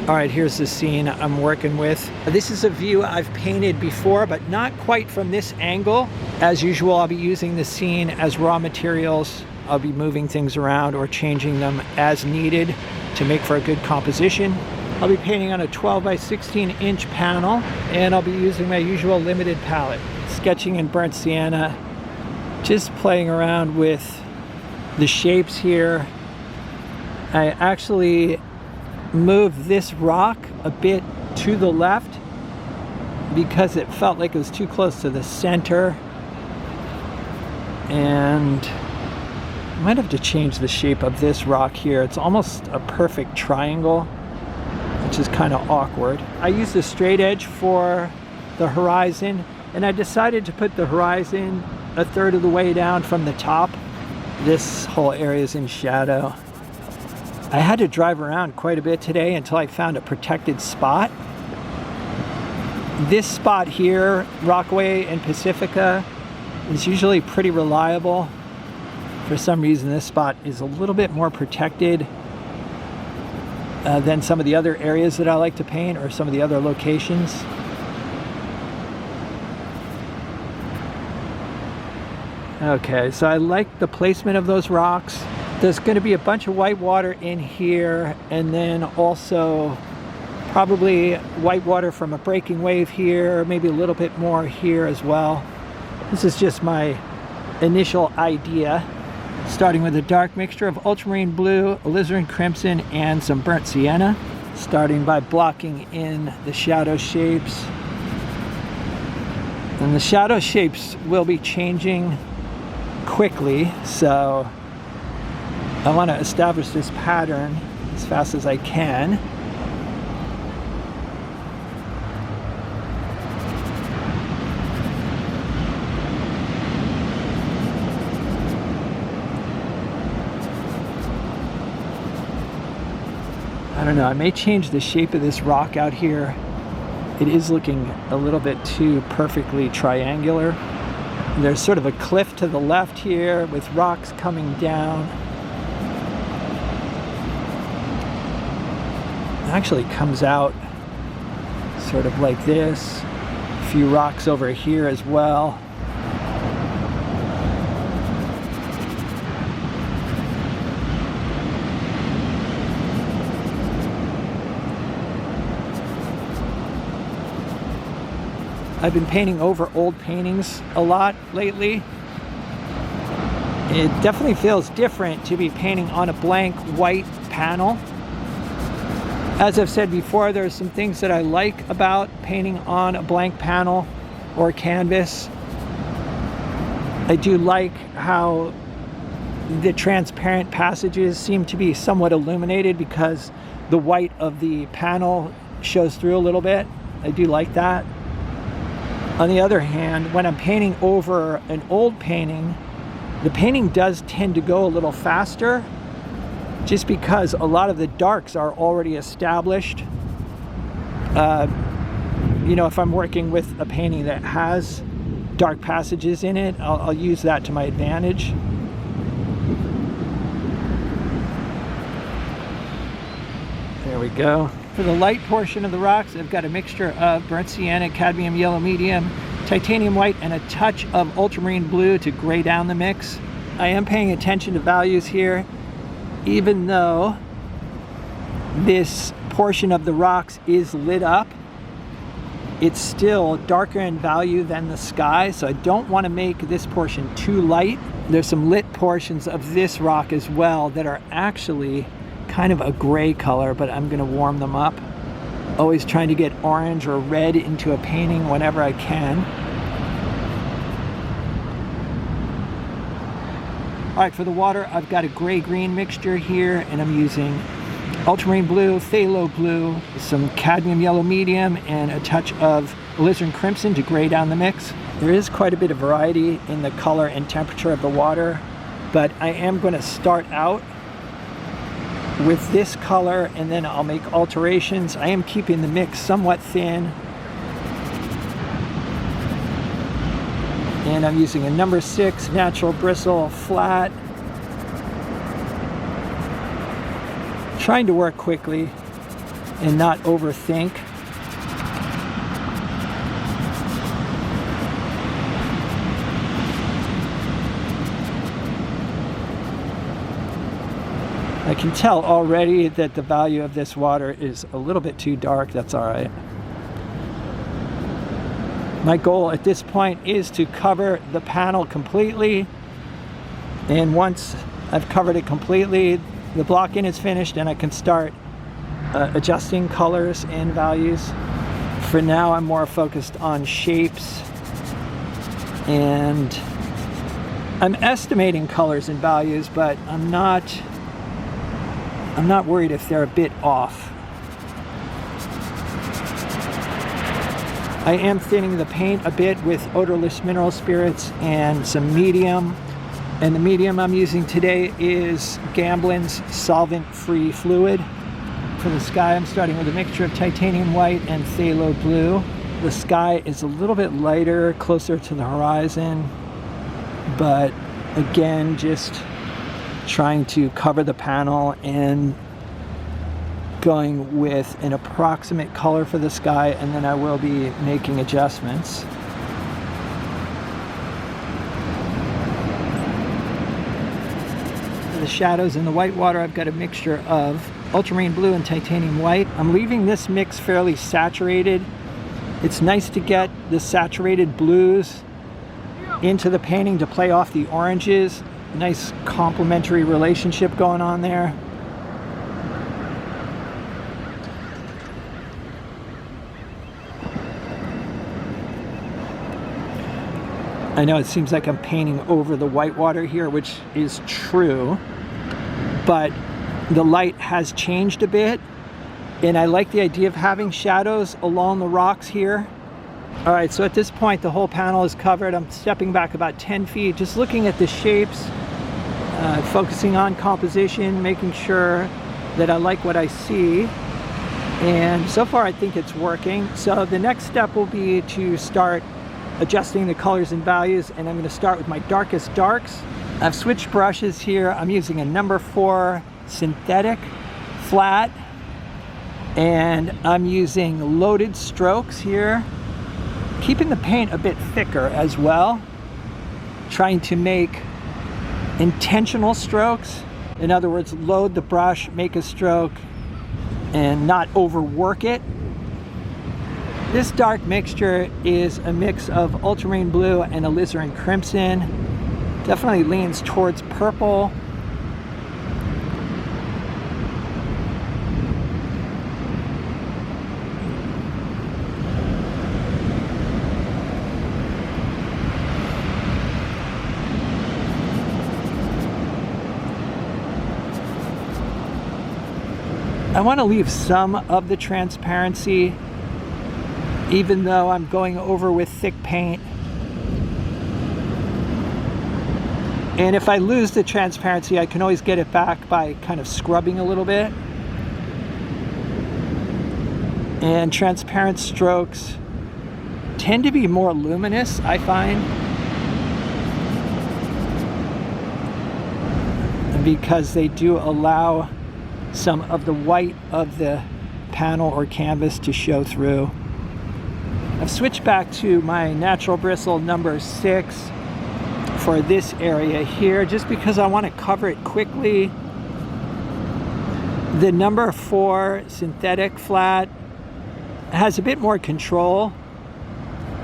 All right, here's the scene I'm working with. This is a view I've painted before, but not quite from this angle. As usual, I'll be using the scene as raw materials. I'll be moving things around or changing them as needed to make for a good composition. I'll be painting on a 12 by 16 inch panel, and I'll be using my usual limited palette. Sketching in burnt sienna, just playing around with the shapes here. I actually moved this rock a bit to the left because it felt like it was too close to the center, and I might have to change the shape of this rock here. It's almost a perfect triangle, which is kind of awkward. I used a straight edge for the horizon, and I decided to put the horizon a third of the way down from the top. This whole area is in shadow. I had to drive around quite a bit today until I found a protected spot. This spot here, Rockaway and Pacifica, is usually pretty reliable. For some reason, this spot is a little bit more protected than some of the other areas that I like to paint, or some of the other locations. Okay, so I like the placement of those rocks. There's going to be a bunch of white water in here, and then also probably white water from a breaking wave here, maybe a little bit more here as well. This is just my initial idea, starting with a dark mixture of ultramarine blue, alizarin crimson, and some burnt sienna. Starting by blocking in the shadow shapes. And the shadow shapes will be changing quickly, so I want to establish this pattern as fast as I can. I don't know, I may change the shape of this rock out here. It is looking a little bit too perfectly triangular. There's sort of a cliff to the left here with rocks coming down. Actually comes out sort of like this. A few rocks over here as well. I've been painting over old paintings a lot lately. It definitely feels different to be painting on a blank white panel. As I've said before, there's some things that I like about painting on a blank panel or canvas. I do like how the transparent passages seem to be somewhat illuminated because the white of the panel shows through a little bit. I do like that. On the other hand, when I'm painting over an old painting, the painting does tend to go a little faster, just because a lot of the darks are already established. You know, if I'm working with a painting that has dark passages in it, I'll use that to my advantage. There we go. For the light portion of the rocks, I've got a mixture of burnt sienna, cadmium yellow medium, titanium white, and a touch of ultramarine blue to gray down the mix. I am paying attention to values here. Even though this portion of the rocks is lit up, it's still darker in value than the sky, so I don't want to make this portion too light. There's some lit portions of this rock as well that are actually kind of a gray color, but I'm going to warm them up. Always trying to get orange or red into a painting whenever I can. All right, for the water, I've got a gray-green mixture here, and I'm using ultramarine blue, phthalo blue, some cadmium yellow medium, and a touch of alizarin crimson to gray down the mix. There is quite a bit of variety in the color and temperature of the water, but I am going to start out with this color, and then I'll make alterations. I am keeping the mix somewhat thin. And I'm using a number 6 natural bristle flat. Trying to work quickly. and not overthink. I can tell already that the value of this water is a little bit too dark. That's all right. My goal at this point is to cover the panel completely. And once I've covered it completely, the block-in is finished and I can start adjusting colors and values. For now, I'm more focused on shapes, and I'm estimating colors and values, but I'm not worried if they're a bit off. I am thinning the paint a bit with odorless mineral spirits and some medium. And the medium I'm using today is Gamblin's solvent-free fluid. For the sky, I'm starting with a mixture of titanium white and phthalo blue. The sky is a little bit lighter, closer to the horizon, but again, just trying to cover the panel and going with an approximate color for the sky, and then I will be making adjustments. For the shadows in the white water, I've got a mixture of ultramarine blue and titanium white. I'm leaving this mix fairly saturated. It's nice to get the saturated blues into the painting to play off the oranges. Nice complementary relationship going on there. I know it seems like I'm painting over the white water here, which is true, but the light has changed a bit, and I like the idea of having shadows along the rocks here. All right, so at this point, the whole panel is covered. I'm stepping back about 10 feet, just looking at the shapes, focusing on composition, making sure that I like what I see. And so far, I think it's working. So the next step will be to start adjusting the colors and values, and I'm going to start with my darkest darks. I've switched brushes here. I'm using a number 4 synthetic flat, and I'm using loaded strokes here, keeping the paint a bit thicker as well, trying to make intentional strokes. In other words, load the brush, make a stroke, and not overwork it. This dark mixture is a mix of ultramarine blue and alizarin crimson. Definitely leans towards purple. I want to leave some of the transparency, even though I'm going over with thick paint. And if I lose the transparency, I can always get it back by kind of scrubbing a little bit. And transparent strokes tend to be more luminous, I find, because they do allow some of the white of the panel or canvas to show through. I've switched back to my natural bristle number 6 for this area here, just because I want to cover it quickly. The number 4 synthetic flat has a bit more control,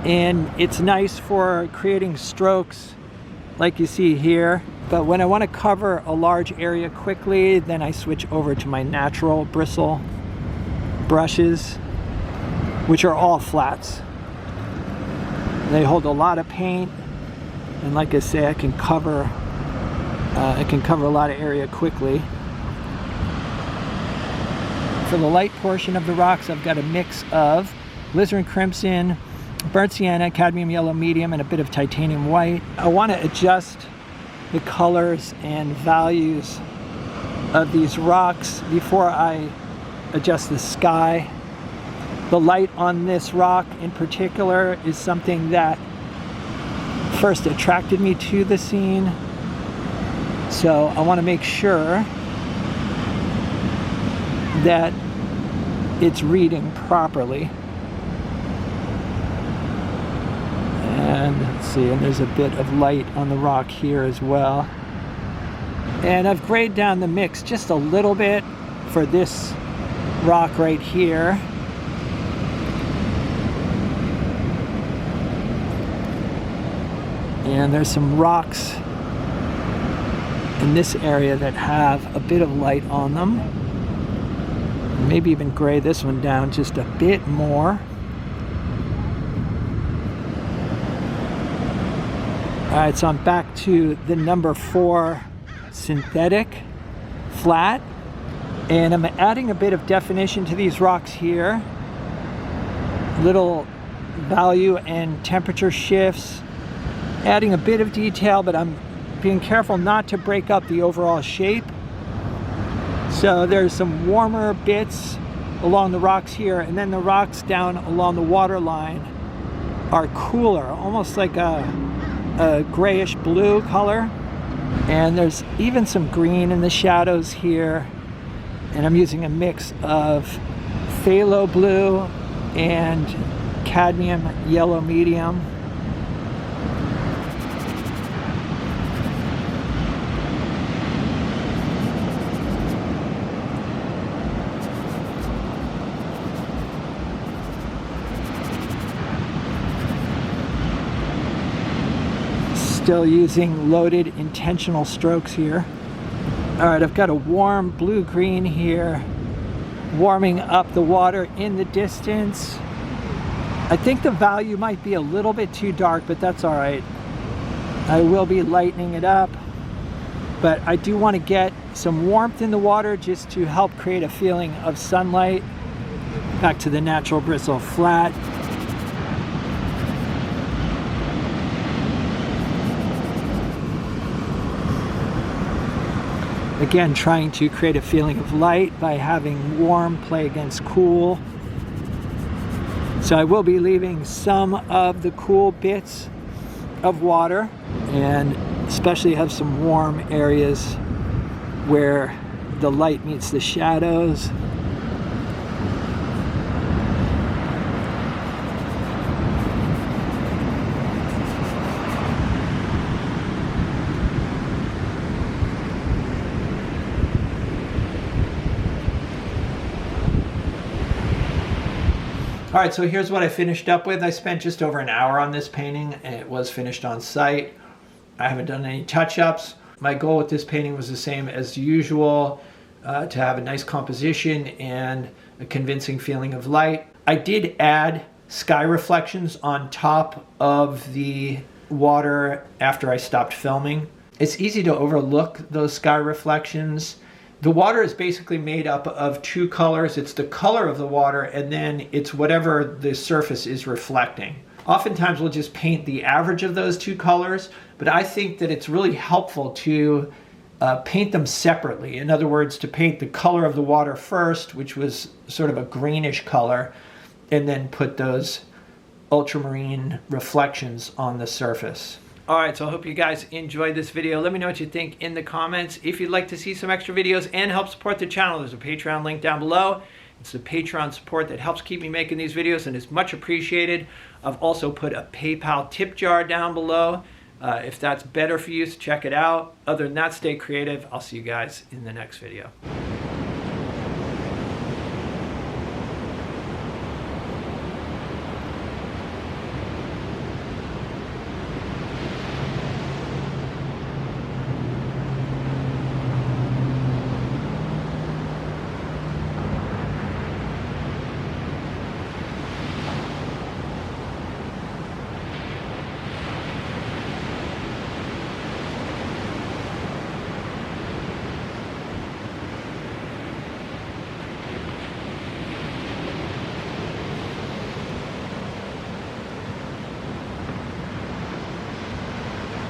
and it's nice for creating strokes like you see here. But when I want to cover a large area quickly, then I switch over to my natural bristle brushes, which are all flats. They hold a lot of paint, and like I say, I can cover a lot of area quickly. For the light portion of the rocks, I've got a mix of alizarin crimson, burnt sienna, cadmium yellow medium, and a bit of titanium white. I want to adjust the colors and values of these rocks before I adjust the sky. The light on this rock in particular is something that first attracted me to the scene. So I want to make sure that it's reading properly. And let's see, and there's a bit of light on the rock here as well. And I've grayed down the mix just a little bit for this rock right here. And there's some rocks in this area that have a bit of light on them. Maybe even gray this one down just a bit more. All right, so I'm back to the number 4 synthetic flat, and I'm adding a bit of definition to these rocks here. Little value and temperature shifts, adding a bit of detail, but I'm being careful not to break up the overall shape. So there's some warmer bits along the rocks here, and then the rocks down along the water line are cooler, almost like a grayish blue color. And there's even some green in the shadows here, and I'm using a mix of phthalo blue and cadmium yellow medium. Still using loaded intentional strokes here. All right, I've got a warm blue-green here, warming up the water in the distance. I think the value might be a little bit too dark, but that's all right. I will be lightening it up, but I do want to get some warmth in the water just to help create a feeling of sunlight. Back to the natural bristle flat. Again, trying to create a feeling of light by having warm play against cool. So I will be leaving some of the cool bits of water, and especially have some warm areas where the light meets the shadows. All right, so here's what I finished up with. I spent just over an hour on this painting, and it was finished on site. I haven't done any touch-ups. My goal with this painting was the same as usual, to have a nice composition and a convincing feeling of light. I did add sky reflections on top of the water after I stopped filming. It's easy to overlook those sky reflections. The water is basically made up of 2 colors. It's the color of the water, and then it's whatever the surface is reflecting. Oftentimes we'll just paint the average of those 2 colors, but I think that it's really helpful to paint them separately. In other words, to paint the color of the water first, which was sort of a greenish color, and then put those ultramarine reflections on the surface. All right, so I hope you guys enjoyed this video. Let me know what you think in the comments. If you'd like to see some extra videos and help support the channel, there's a Patreon link down below. It's the Patreon support that helps keep me making these videos, and it's much appreciated. I've also put a PayPal tip jar down below. If that's better for you, so check it out. Other than that, stay creative. I'll see you guys in the next video.